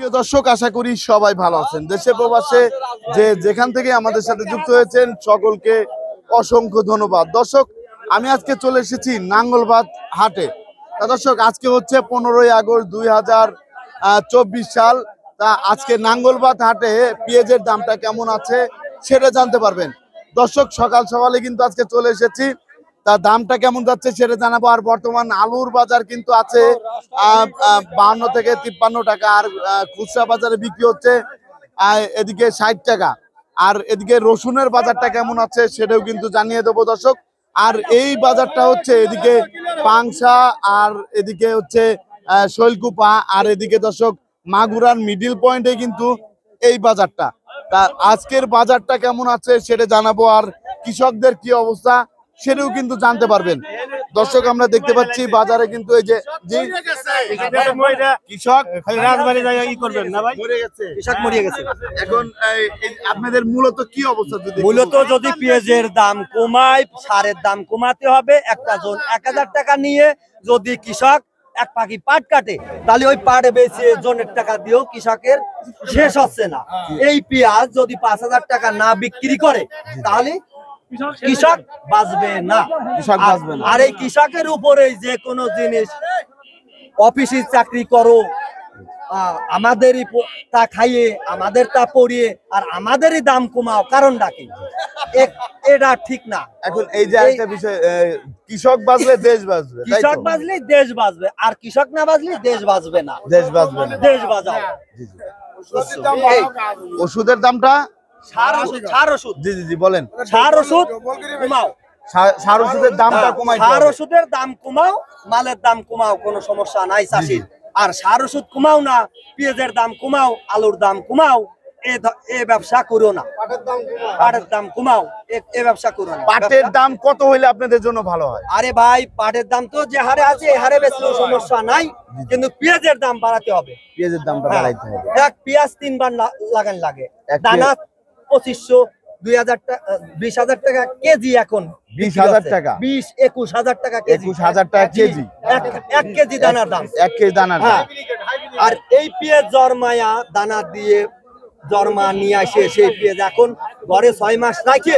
প্রিয় দর্শক, আশা করি সবাই ভালো আছেন। দেশে প্রবাসে যে যেখান থেকে আমাদের সাথে যুক্ত হয়েছেন সকলকে অসংখ্য ধন্যবাদ। দর্শক, আমি আজকে চলে এসেছি নাঙ্গলবাদ হাটে। তা দর্শক, আজকে হচ্ছে 15ই আগস্ট 2024 সাল। তা আজকে নাঙ্গলবাদ হাটে পেঁয়াজের দামটা কেমন আছে সেটা জানতে পারবেন। দর্শক, সকাল সকালে কিন্তু আজকে চলে এসেছি, তার দামটা কেমন যাচ্ছে সেটা জানাবো। আর বর্তমান আলুর বাজার কিন্তু আছে 52 থেকে 53 টাকা, আর খুচরা বাজারে বিক্রি হচ্ছে এদিকে 60 টাকা। আর এদিকে রসুনের বাজারটা কেমন আছে সেটাও কিন্তু জানিয়ে দেবো দর্শক। আর এই বাজারটা হচ্ছে এদিকে পাংশা, আর এদিকে হচ্ছে শৈলকুপা, আর এদিকে দর্শক মাগুরার মিডিল পয়েন্টে কিন্তু এই বাজারটা। তা আজকের বাজারটা কেমন আছে সেটা জানাবো, আর কৃষকদের কি অবস্থা সেটাও কিন্তু জানতে পারবেন। দর্শক, আমরা দেখতে পাচ্ছি বাজারে কিন্তু এই যে কৃষক মরে গেছে। এখন আপনাদের মূলত কি অবস্থা? মূলত যদি পেঁয়াজের দাম কমায়, সারের দাম কমাতে হবে। একটা জন 1000 টাকা নিয়ে যদি কৃষক এক পাখি পাট কাটে, তাহলে ওই পাট বেচে জনের টাকা দিয়েও কৃষকের শেষ হচ্ছে না। এই পেঁয়াজ যদি 5000 টাকা না বিক্রি করে, তাহলে কৃষক বাঁচবে না। আর এই কৃষকের উপরে যে কোনো জিনিস, অফিসে চাকরি করো, আমাদেরই তা খাইয়ে, আমাদের তা পড়িয়ে, আর আমাদেরই দাম কমাও, কারণটা কি? এটা ঠিক না। এখন এই যে একটা বিষয়, কৃষক বাঁচলে দেশ বাঁচবে, কৃষক বাঁচলে দেশ বাঁচবে, আর কৃষক না বাঁচলে দেশ বাঁচবে না। দেশ বাঁচবে না। দেশ বাঁচাও। ওষুধের দামটা সার ওষুধ, জি জি জি বলেন। সার ওষুধ কমাও, সার ওষুধের দামটা কমাই, সার ওষুধের দাম কমাও, মালের দাম কমাও, কোনো সমস্যা নাই চাষির। আর সার ওষুধ কমাও না, পেঁয়াজের দাম কমাও, আলুর দাম কমাও, এ ব্যবসা করো না। পাটের দাম কমাও, এ ব্যবসা করো না। পাটের দাম কত হইলে আপনাদের জন্য ভালো হয়? আরে ভাই, পাটের দাম তো যে হারে আছে এই হারে বেচলেও সমস্যা নাই, কিন্তু পেঁয়াজের দাম বাড়াতে হবে। পেঁয়াজের দামটা বাড়াইতে হবে। এক পেঁয়াজ 3 বার লাগান লাগে। দানা 2500, 2000 টাকা, 20000 টাকা কেজি। এখন 20000 টাকা, 21000 টাকা কেজি। 21000 টাকা কেজি, এক কেজি দানার দাম। 1 কেজি দানার দাম। আর এই পেঁয়াজ জরমায়া দানা দিয়ে জরমা নিয়ে আসে, সেই পেঁয়াজ এখন ঘরে 6 মাস রাখে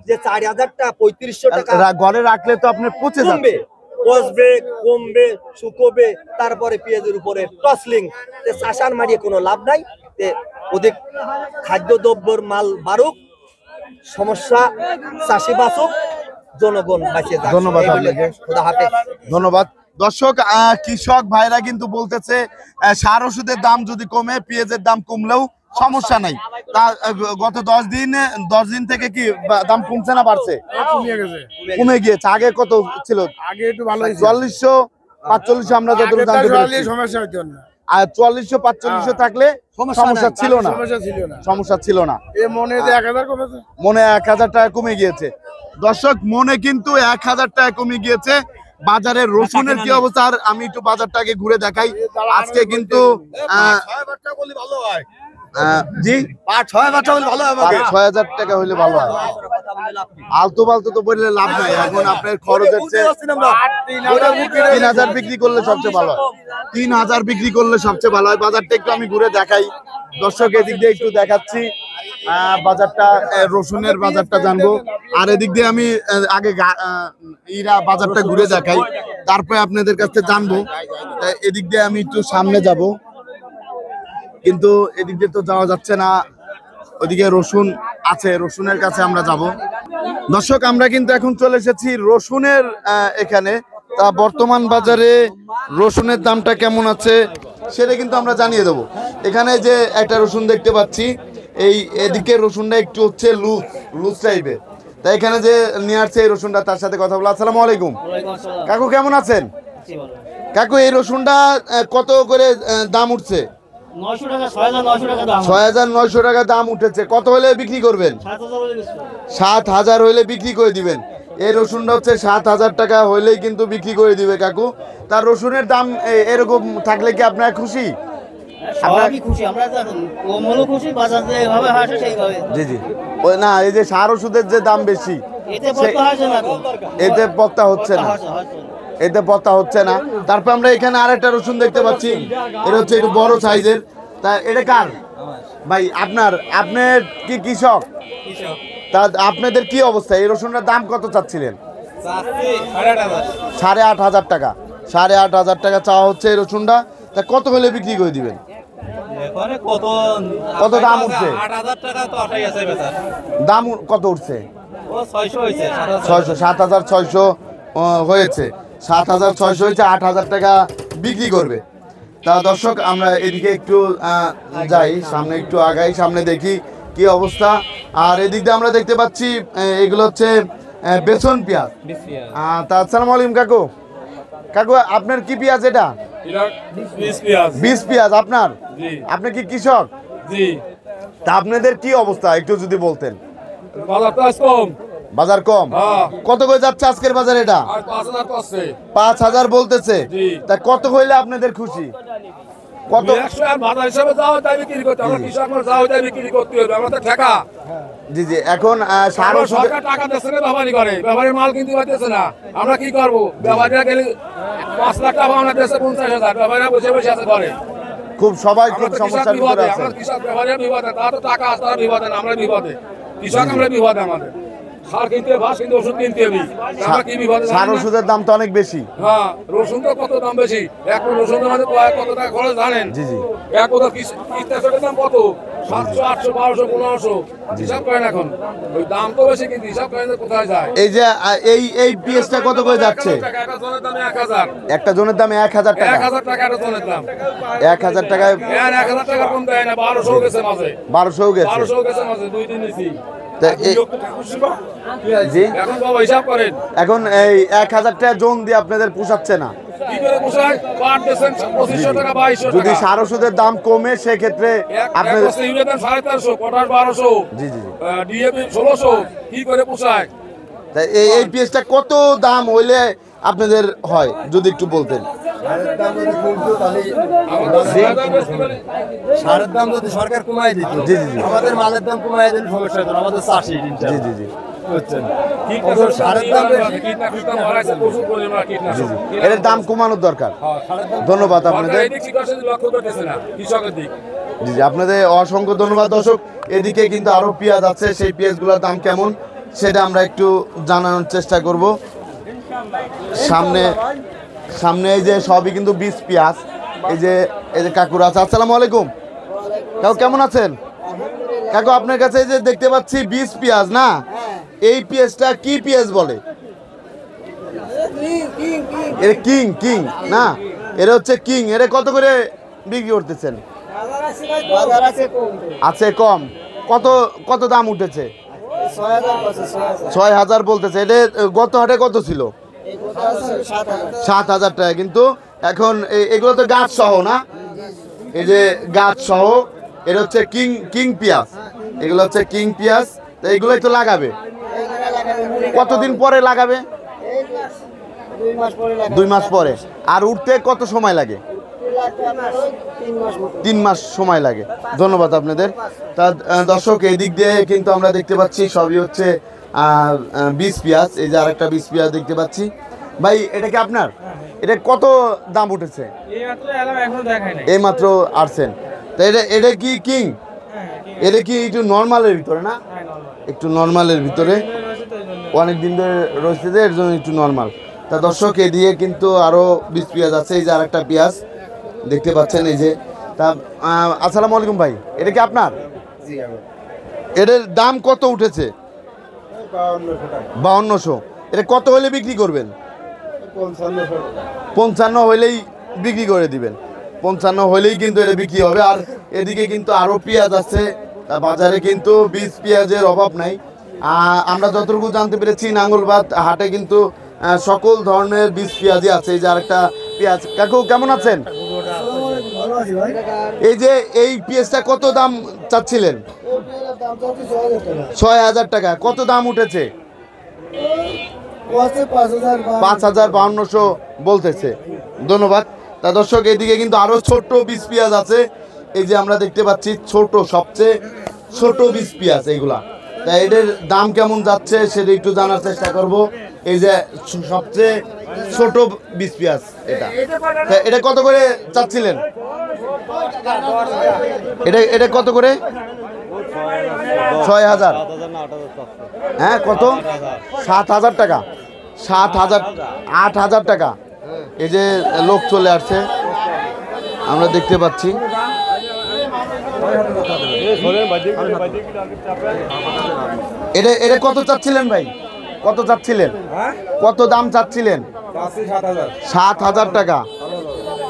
যে 4000 টাকা 3500 টাকা ঘরে রাখলে তো আপনার পচে যাবে, পচবে, কমবে, শুকোবে। তারপরে পেঁয়াজের উপরে টসলিং, চাষার মারিয়ে কোনো লাভ নাই। ওদের খাদ্যদ্রব্যের মাল বাড়ুক, সমস্যা চাষি বাঁচুক, জনগণ বাঁচে যাক। ধন্যবাদ আপনাকে, খোদা হাফেজ। ধন্যবাদ। দর্শক, কৃষক ভাইরা কিন্তু বলতেছে সার ওষুধের দাম যদি কমে, পেঁয়াজের দাম কমলেও সমস্যা নাই। তা গত 10 দিন থেকে কি দাম কমছে না বাড়ছে? কমে গিয়েছে। আগে কত ছিল? আগে একটু ভালো 4400 4500 আমরা যতটুকু জানতে পেরেছি। সমস্যা হতো না। আর 4400 4500 থাকলে সমস্যা ছিল না, সমস্যা ছিল না। মনে 1000 কমেছে, মনে 1000 টাকা কমে গিয়েছে। দর্শক, মনে কিন্তু 1000 টাকা কমে গিয়েছে। বাজারের রসুনের কি অবস্থা? আর আমি একটু বাজারটাকে ঘুরে দেখাই। আজকে কিন্তু জি 6000 টাকা হলে ভালো হয়। আলতু ফালতু তো বললে লাভ নাই। এখন আপনার খরচের চেয়ে 3000 বিক্রি করলে সবচেয়ে ভালো হয়। 3000 বিক্রি করলে সবচেয়ে ভালো হয়। বাজারটা একটু আমি ঘুরে দেখাই দর্শক, এদিক দিয়ে একটু দেখাচ্ছি বাজারটা, রসুনের বাজারটা জানবো। আর এদিক দিয়ে আমি আগে বাজারটা ঘুরে দেখাই, তারপরে আপনাদের কাছে জানবো। এদিক দিয়ে আমি একটু সামনে যাব, কিন্তু এদিক দিয়ে তো যাওয়া যাচ্ছে না। ওইদিকে রসুন আছে, রসুনের কাছে আমরা যাব। দর্শক, আমরা কিন্তু এখন চলে এসেছি রসুনের এখানে। তা বর্তমান বাজারে রসুনের দামটা কেমন আছে সেটা কিন্তু আমরা জানিয়ে দেবো। এখানে যে একটা রসুন দেখতে পাচ্ছি, এই এদিকে রসুনটা একটু হচ্ছে লুজ টাইপের। তাই এখানে যে নিয়ে আসছে এই রসুনটা, তার সাথে কথা বলো। আসসালামু আলাইকুম কাকু, কেমন আছেন? কাকু, এই রসুনটা কত করে দাম উঠছে? 6900 টাকা দাম উঠেছে। কত হলে বিক্রি করবেন? 7000 হইলে বিক্রি করে দিবেন। এই রসুনটা হচ্ছে 7000 টাকা হইলেই কিন্তু বিক্রি করে দিবে কাকু। তার রসুনের দাম এরকম থাকলে কি আপনারা খুশি? জি জি, ওই না, এই যে সার ওষুধের যে দাম বেশি, এতে পত্তা হচ্ছে না, এতে পত্তা হচ্ছে না। তারপর আমরা এখানে আরেকটা রসুন দেখতে পাচ্ছি, এটা হচ্ছে একটু বড় সাইজের। তা এটা কার ভাই? আপনার কি কৃষক? তা আপনাদের কি অবস্থা? এই রসুনটার দাম কত চাচ্ছিলেন? 8,500 টাকা। 8,500 টাকা চাওয়া হচ্ছে এই রসুনটা। তা কত হলে বিক্রি করে দিবেন? কত দাম উঠছে? দাম কত উঠছে? 600, 7,600 হয়েছে। 7,600 হয়েছে, 8,000 টাকা বিক্রি করবে। তা দর্শক, আমরা এদিকে একটু যাই, সামনে একটু আগাই, সামনে দেখি কি অবস্থা। আর এদিক দিয়ে আমরা দেখতে পাচ্ছি এগুলো হচ্ছে বেসন পেঁয়াজ। তা আসসালামু আলাইকুম কাকু। কাকু আপনার কি পেঁয়াজ এটা? বীজ পেঁয়াজ আপনার? আপনি কি কৃষক? তা আপনাদের কি অবস্থা একটু যদি বলতেন। বাজার কম? কত করে যাচ্ছে আজকের বাজার? এটা 5,000 বলতেছে। তা কত হইলে আপনাদের খুশি? কত? জি জি, এখন টাকা দিচ্ছে না, ব্যবহারই করে, ব্যবহারের মাল কিনতে পারতেছে না। আমরা কি করবো? ব্যবহারীরা গেলে 5 লাখ টাকা আমরা দেশে 50,000, ব্যবহারীরা বসে বসে আছে করে। খুব সবাই খুব সমস্যার ভিতরে আছে। আমরা কৃষক ব্যবহারীরা বিপদে, তারা তো টাকা আছে, তারা বিপদে না, আমরা বিপদে। কৃষক আমরা বিপদে, আমাদের সার কিনতে হবে, কিনতে ওষুধ কিনতে হবে। আমরা কি বিপদে? সার ওষুধের দাম তো অনেক বেশি। হ্যাঁ, রসুন তো কত দাম বেশি। এক রসুন আমাদের কত টাকা খরচ জানেন? জি জি। এক কথা কীটনাশকের দাম কত? 700, 800, 1200, 1500 হিসাব করেন। এখন ওই দাম তো বেশি, কিন্তু হিসাব করেন কোথায় যায়। এই যে এই পিএসটা কত করে যাচ্ছে? একটা জনের দাম 1,000। একটা জনের দাম 1,000 টাকা। 1,000 টাকা একটা জনের দাম। 1,000 টাকায় 1,000 টাকা কম দেয় না, 1200 গেছে মাঝে। 1200 গেছে। 1200 গেছে মাঝে, 2-3 নিছি। জি, এখন বাবা হিসাব করেন। এখন এই 1,000 টাকা জোন দিয়ে আপনাদের পোষাচ্ছে না। কি করে পোষায়? পাট দিচ্ছেন 2500 টাকা, 2200 টাকা। যদি সার ওষুধের দাম কমে সেক্ষেত্রে আপনাদের ইউরিয়ার দাম 350, পটাশ 1200, জি জি জি। ডিএপি 1600, কি করে পোষায়? তা এই পিএসটা কত দাম হইলে আপনাদের হয় যদি একটু বলতেন। সারের দাম যদি সরকার কমায় দিত, জি জি জি। আমাদের মালের দাম কমায় দিলে সমস্যা হতো না, আমাদের চাষি। জি জি জি। সারের দাম কীটনাশক দাম বাড়াইছে প্রচুর পরিমাণে, কীটনাশক। এর দাম কমানোর দরকার। ধন্যবাদ আপনাদের। সরকার এই দিক শিক্ষা লক্ষ্য করতেছে না, কৃষকের দিক। জি জি, আপনাদের অসংখ্য ধন্যবাদ। দর্শক, এদিকে কিন্তু আরো পেঁয়াজ আছে, সেই পেঁয়াজগুলোর দাম কেমন সেটা আমরা একটু জানানোর চেষ্টা করব। সামনে এই যে সবই কিন্তু বীজ পেঁয়াজ। এই যে কাকুরা আছে। আসসালামু আলাইকুম কাকু, কেমন আছেন? কাকু আপনার কাছে এই যে দেখতে পাচ্ছি বীজ পেঁয়াজ না, এই পেঁয়াজটা কি পেঁয়াজ বলে? এর কিং না, এরা হচ্ছে কিং। এরা কত করে বিক্রি করতেছেন? আছে কম। কত দাম উঠেছে? 6,000 বলতেছে। এটা গত হাটে কত ছিল? 7,000 টাকা। কিন্তু এখন এগুলো তো গাছ সহ না, এই যে গাছ সহ, এটা হচ্ছে কিং পেঁয়াজ। এগুলো হচ্ছে কিং পেঁয়াজ। তো এগুলোই তো লাগাবে। কতদিন পরে লাগাবে? 2 মাস পরে। আর উঠতে কত সময় লাগে? 3 মাস সময় লাগে। ধন্যবাদ আপনাদের। তা দর্শক, এই দিক দিয়ে কিন্তু আমরা দেখতে পাচ্ছি সবই হচ্ছে বীজ পেঁয়াজ। এই যে আরেকটা বীজ পেঁয়াজ দেখতে পাচ্ছি। ভাই, এটা কি আপনার? এটা কত দাম উঠেছে? এই মাত্র আসছেন। তা এটা কি কিং? এটা কি একটু নর্মালের ভিতরে না? একটু নর্মালের ভিতরে, অনেক দিন ধরে রয়েছে, এর জন্য একটু নর্মাল। তা দর্শক, এদিকে কিন্তু আরো বীজ পেঁয়াজ আছে। এই যে আরেকটা পেঁয়াজ দেখতে পাচ্ছেন। এই যে তা আসসালামু আলাইকুম ভাই, এটা কি আপনার? এটার দাম কত উঠেছে? 5200। এটা কত হলে বিক্রি করবেন? 55 হইলেই বিক্রি করে দিবেন। 55 হইলেই কিন্তু এটা বিক্রি হবে। আর এদিকে কিন্তু আরো পেঁয়াজ আছে, তা বাজারে কিন্তু বীজ পেঁয়াজের অভাব নাই। আমরা যতটুকু জানতে পেরেছি, নাঙ্গলবাদ হাটে কিন্তু সকল ধরনের বীজ পেঁয়াজই আছে। এই যে আরেকটা পেঁয়াজ। কাকু কেমন আছেন? এই যে এই পেঁয়াজটা কত দাম চাচ্ছিলেন? 6,000 টাকা। কত দাম উঠেছে? 5,500 বলতেছে। ধন্যবাদ। তা দর্শক, এদিকে কিন্তু আরো ছোট বীজ পেঁয়াজ আছে। এই যে আমরা দেখতে পাচ্ছি ছোট, সবচেয়ে ছোট বীজ পেঁয়াজ এইগুলা। তা এদের দাম কেমন যাচ্ছে সেটা একটু জানার চেষ্টা করব। এই যে সবচেয়ে ছোট বিশ পেঁয়াজ এটা। তা এটা কত করে চাচ্ছিলেন? এটা কত করে? 6,000। হ্যাঁ কত? 7,000 টাকা। 7,000, 8,000 টাকা। এই যে লোক চলে আসছে আমরা দেখতে পাচ্ছি। এটা কত চাচ্ছিলেন ভাই? কত চাচ্ছিলেন? কত দাম চাচ্ছিলেন? 7,000 টাকা।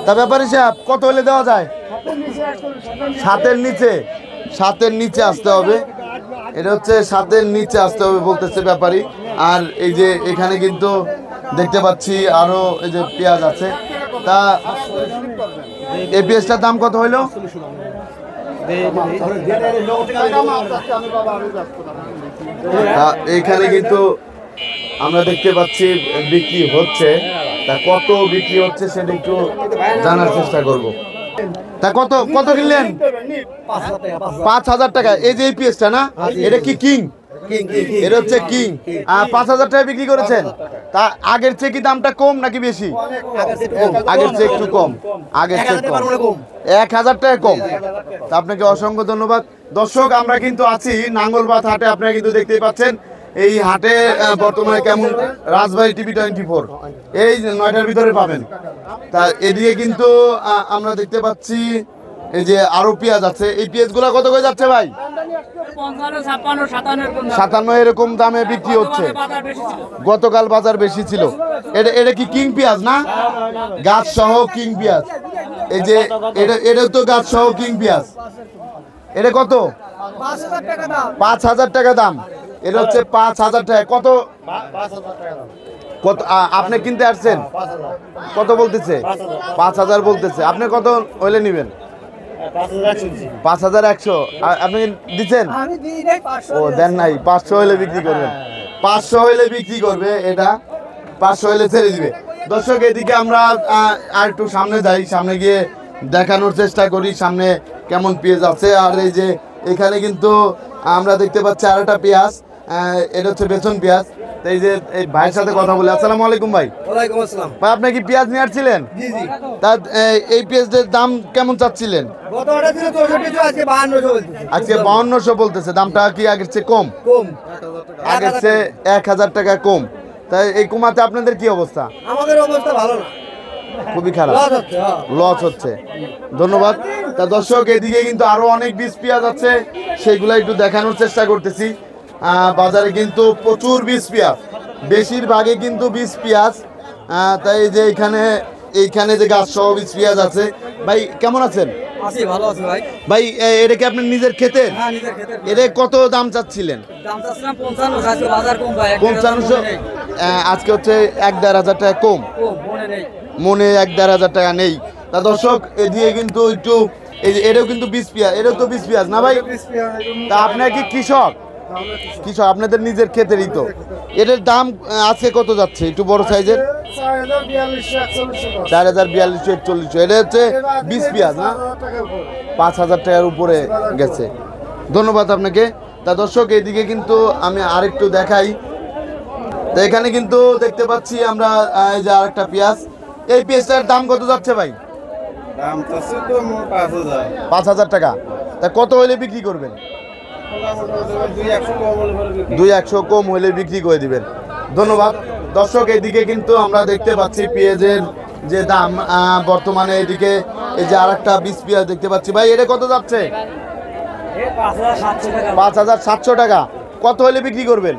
তা ব্যাপারী সাহেব কত হলে দেওয়া যায়? 7-এর নিচে? 7-এর নিচে আসতে হবে। এটা হচ্ছে 7-এর নিচে আসতে হবে বলতেছে ব্যাপারী। আর এই যে এখানে কিন্তু দেখতে পাচ্ছি আরো এই যে পেঁয়াজ আছে। তা এই পেঁয়াজটার দাম কত হইলো? এইখানে কিন্তু আমরা দেখতে পাচ্ছি বিক্রি হচ্ছে। তা কত বিক্রি হচ্ছে সেটা একটু জানার চেষ্টা করব। তা কত কত কিনলেন? 5,000 টাকা। এই যে এই পেঁয়াজটা না, এটা কি কিং? এটা হচ্ছে কিং। 5,000 টাকা বিক্রি করেছেন। তা আগের চেয়ে কি দামটা কম নাকি বেশি? আগের চেয়ে একটু কম। আগের চেয়ে কম, 1,000 টাকা কম। তা আপনাকে অসংখ্য ধন্যবাদ। দর্শক আমরা কিন্তু আছি নাঙ্গলবাদ হাটে। আপনারা কিন্তু দেখতেই পাচ্ছেন এই হাটে বর্তমানে কেমন রাজবাড়ী টিভি 24 এই 9টার ভিতরে পাবেন। তা এদিকে কিন্তু আমরা দেখতে পাচ্ছি এই যে আরো পেঁয়াজ আছে। এই পেঁয়াজগুলো কত করে যাচ্ছে ভাই? 57 এরকম দামে বিক্রি হচ্ছে। গতকাল বাজার বেশি ছিল। এটা কি কিং পেঁয়াজ না? গাছ সহ কিং পেঁয়াজ। এই যে এটা তো গাছ সহ কিং পেঁয়াজ। এটা কত? 5,000 টাকা দাম। এটা হচ্ছে 5,000 টাকা। কত কত আপনি কিনতে আসছেন? কত বলতেছে? 5,000 বলতেছে। আপনি কত হইলে নিবেন? 5,100। আপনি দিচ্ছেন? ও দেন নাই। 500 হইলে বিক্রি করবেন। 500 হইলে বিক্রি করবে। এটা 500 হইলে ছেড়ে দিবে। দর্শক এদিকে আমরা আর একটু সামনে যাই, সামনে গিয়ে দেখানোর চেষ্টা করি সামনে কেমন পেঁয়াজ আছে। আর এই যে এখানে কিন্তু আমরা দেখতে পাচ্ছি আর একটা পেঁয়াজ। এটা হচ্ছে বেসন পেঁয়াজ। এই যে এই ভাইয়ের সাথে কথা বলি। আসসালামু আলাইকুম ভাই। ওয়ালাইকুম আসসালাম। ভাই আপনি কি পেঁয়াজ নিয়ে আসছিলেন? জি জি। তা এই পেঁয়াজের দাম কেমন চাচ্ছিলেন? গত অর্ডার ছিল 64, আজকে 5200 বলতেছে। আজকে 5200 বলতেছে। দামটা কি আগের চেয়ে কম? কম। আগের চেয়ে 1,000 টাকা কম। তাই এই কমাতে আপনাদের কি অবস্থা? আমাদের অবস্থা ভালো না, খুবই খারাপ, লস হচ্ছে। লস হচ্ছে। ধন্যবাদ। তা দর্শক এদিকে কিন্তু আরো অনেক বীজ পেঁয়াজ আছে, সেগুলো একটু দেখানোর চেষ্টা করতেছি। বাজারে কিন্তু প্রচুর বীজ পেঁয়াজ, বেশিরভাগই কিন্তু বীজ পেঁয়াজ। তাই এই যে এইখানে যে গাছ সহ বীজ পেঁয়াজ আছে। ভাই কেমন আছেন? আছি, ভালো আছি ভাই। ভাই এটা কি আপনার নিজের ক্ষেতের? হ্যাঁ, নিজের খেতে। এটা কত দাম চাচ্ছিলেন? দাম চাচ্ছিলাম 55, আজকে বাজার কম ভাই। 5500। আজকে হচ্ছে 1-1,500 টাকা কম। কম মনে নেই। মনে 1-1,500 টাকা নেই। তা দর্শক এদিকে কিন্তু একটু এটাও কিন্তু বীজ পেঁয়াজ। এটাও তো বীজ পেঁয়াজ না ভাই? তা আপনার কি কৃষক? কৃষক আপনাদের নিজের ক্ষেতেরই তো। এটার দাম আজকে কত যাচ্ছে একটু বড় সাইজের? 4,042-41। এটা হচ্ছে বীজ পেঁয়াজ না? 5,000 টাকার উপরে গেছে। ধন্যবাদ আপনাকে। তা দর্শক এইদিকে কিন্তু আমি আরেকটু দেখাই। তো এখানে কিন্তু দেখতে পাচ্ছি আমরা এই যে আরেকটা পেঁয়াজ। এই পেঁয়াজটার দাম কত যাচ্ছে ভাই? দাম চাচ্ছে তো 5,000। 5,000 টাকা। তা কত হইলে বিক্রি করবেন? 200 কম হলে 200 কম হইলে বিক্রি। বিক্রি করে দিবেন। ধন্যবাদ। দর্শক এদিকে কিন্তু আমরা দেখতে পাচ্ছি পেঁয়াজের যে দাম বর্তমানে। এদিকে এই যে আরেকটা বীজ পেঁয়াজ দেখতে পাচ্ছি। ভাই এটা কত যাচ্ছে? 5,700 টাকা। কত হইলে বিক্রি করবেন?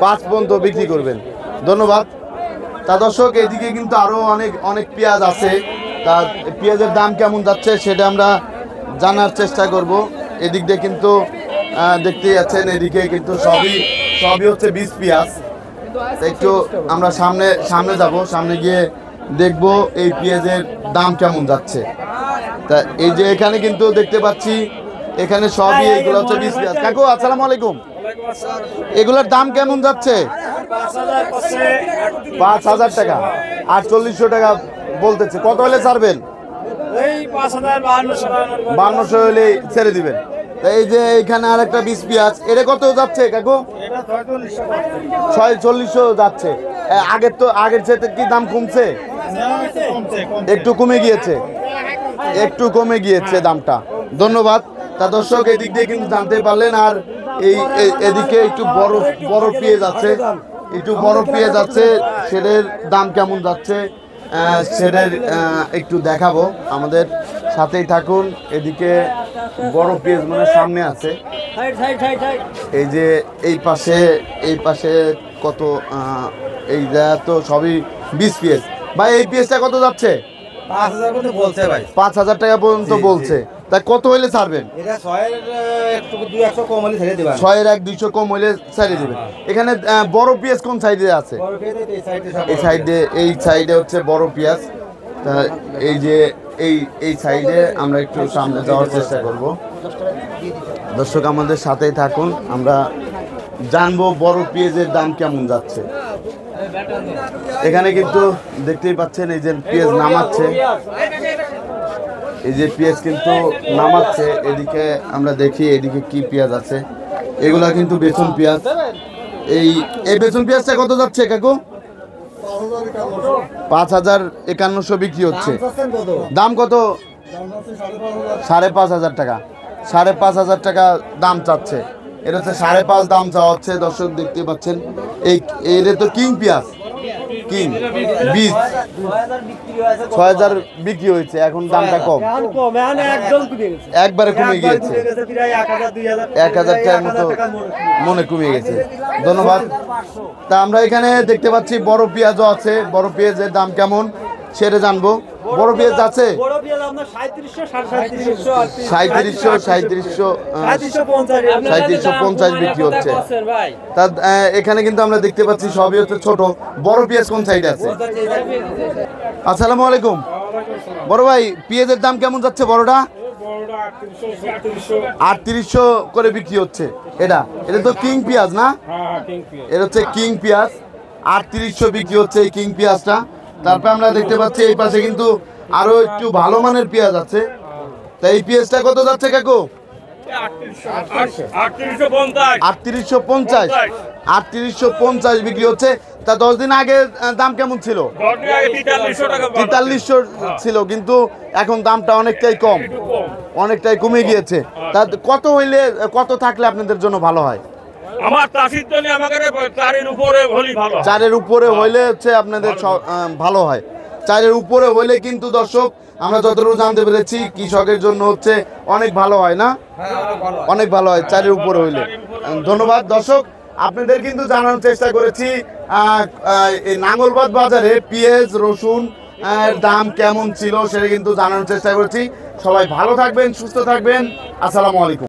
5 পর্যন্ত বিক্রি করবেন। ধন্যবাদ। তা দর্শক এদিকে কিন্তু আরো অনেক পেঁয়াজ আছে। তা পেঁয়াজের দাম কেমন যাচ্ছে সেটা আমরা জানার চেষ্টা করব। এদিক দিয়ে কিন্তু দেখতেই যাচ্ছেন এদিকে কিন্তু সবই হচ্ছে বীজ পেঁয়াজ। একটু আমরা সামনে যাব, সামনে গিয়ে দেখব এই পেঁয়াজের দাম কেমন যাচ্ছে। তা এই যে এখানে কিন্তু দেখতে পাচ্ছি এখানে সবই এইগুলো হচ্ছে বীজ পেঁয়াজ। কাকু আসসালামু আলাইকুম। এগুলোর দাম কেমন যাচ্ছে? 5,000 টাকা। 4800 টাকা বলতেছে। কত হলে ছাড়বেন? 5200 হলে ছেড়ে দিবেন। এই যে এখানে আরেকটা বীজ পেঁয়াজ। এটা কত যাচ্ছে কাকু? $46 যাচ্ছে। আগের চেয়ে কি দাম কমছে? একটু কমে গিয়েছে দামটা। ধন্যবাদ। তা দর্শক এদিক দিয়ে কিন্তু জানতে পারলেন। আর এদিকে একটু বড় পেঁয়াজ আছে, সেটার দাম কেমন যাচ্ছে সেটার একটু দেখাবো, আমাদের সাথেই থাকুন। এদিকে বড় পেঁয়াজ মানে সামনে আছে, এই যে এই পাশে কত, এই তো সবই 20 পেঁয়াজ। ভাই এই পেঁয়াজটা কত যাচ্ছে? 5,000 পর্যন্ত বলছে ভাই। 5,000 টাকা পর্যন্ত বলছে। তাই কত হইলে ছাড়বেন? এটা 6 এর একটু 200 কম হলে ছেড়ে দিবেন। 6 এর 200 কম হইলে ছেড়ে দিবেন। এখানে বড় পেঁয়াজ কোন সাইডে আছে? এই সাইডে হচ্ছে বড় পেঁয়াজ। তা এই যে এই সাইডে আমরা একটু সামনে যাওয়ার চেষ্টা করব। দর্শক আমাদের সাথেই থাকুন, আমরা জানবো বড় পেঁয়াজের দাম কেমন যাচ্ছে। এখানে কিন্তু দেখতেই পাচ্ছেন এই যে পেঁয়াজ নামাচ্ছে, এদিকে আমরা দেখি এদিকে কি পেঁয়াজ আছে। এগুলা কিন্তু বেসন পেঁয়াজ। এই বেসন পেঁয়াজটা কত যাচ্ছে কাকু? 5,5100 বিক্রি হচ্ছে। দাম কত? 5,500 টাকা। 5,500 টাকা দাম চাচ্ছে। এটা হচ্ছে 5.5 দাম চাওয়া হচ্ছে। দর্শক দেখতে পাচ্ছেন এটা তো কিং পেঁয়াজ, কিং 20 6,000 বিক্রি হয়েছে, এখন দামটা কম, একবারে কমে গিয়েছে, 1,000 টাকার মতো মনে কমে গেছে। ধন্যবাদ। তা আমরা এখানে দেখতে পাচ্ছি বড় পেঁয়াজও আছে। বড় পেঁয়াজের দাম কেমন সেটা জানবো। বড় পেঁয়াজ আছে 3750 বিক্রি হচ্ছে। তা এখানে কিন্তু আমরা দেখতে পাচ্ছি সবই হচ্ছে ছোট। বড় পেঁয়াজ কোন সাইডে আছে? আসসালামু আলাইকুম। বড় ভাই পেঁয়াজের দাম কেমন যাচ্ছে? বড়টা 3800 করে বিক্রি হচ্ছে। এটা তো কিং পেঁয়াজ না? এটা হচ্ছে কিং পেঁয়াজ, 3800 বিক্রি হচ্ছে এই কিং পেঁয়াজটা। তারপরে আমরা দেখতে পাচ্ছি এই পাশে কিন্তু আরো একটু ভালো মানের পেঁয়াজ আছে। তা এই পেঁয়াজটা কত যাচ্ছে কাকু? 3850 বিক্রি হচ্ছে। তা 10 দিন আগে দাম কেমন ছিল? 4300 ছিল, কিন্তু এখন দামটা অনেকটাই কমে গিয়েছে। তা কত থাকলে আপনাদের জন্য ভালো হয়? আমার চাষির জন্য আমাকে 4-এর উপরে হলেই ভালো। 4-এর উপরে হইলে হচ্ছে আপনাদের ভালো হয়। 4-এর উপরে হইলে কিন্তু দর্শক আমরা যতটুকু জানতে পেরেছি কৃষকের জন্য হচ্ছে অনেক ভালো হয় না? অনেক ভালো হয় 4-এর উপরে হইলে। ধন্যবাদ। দর্শক আপনাদের কিন্তু জানানোর চেষ্টা করেছি নাঙ্গলবাদ বাজারে পেঁয়াজ রসুন দাম কেমন ছিল সেটা কিন্তু জানানোর চেষ্টা করেছি। সবাই ভালো থাকবেন, সুস্থ থাকবেন। আসসালামু আলাইকুম।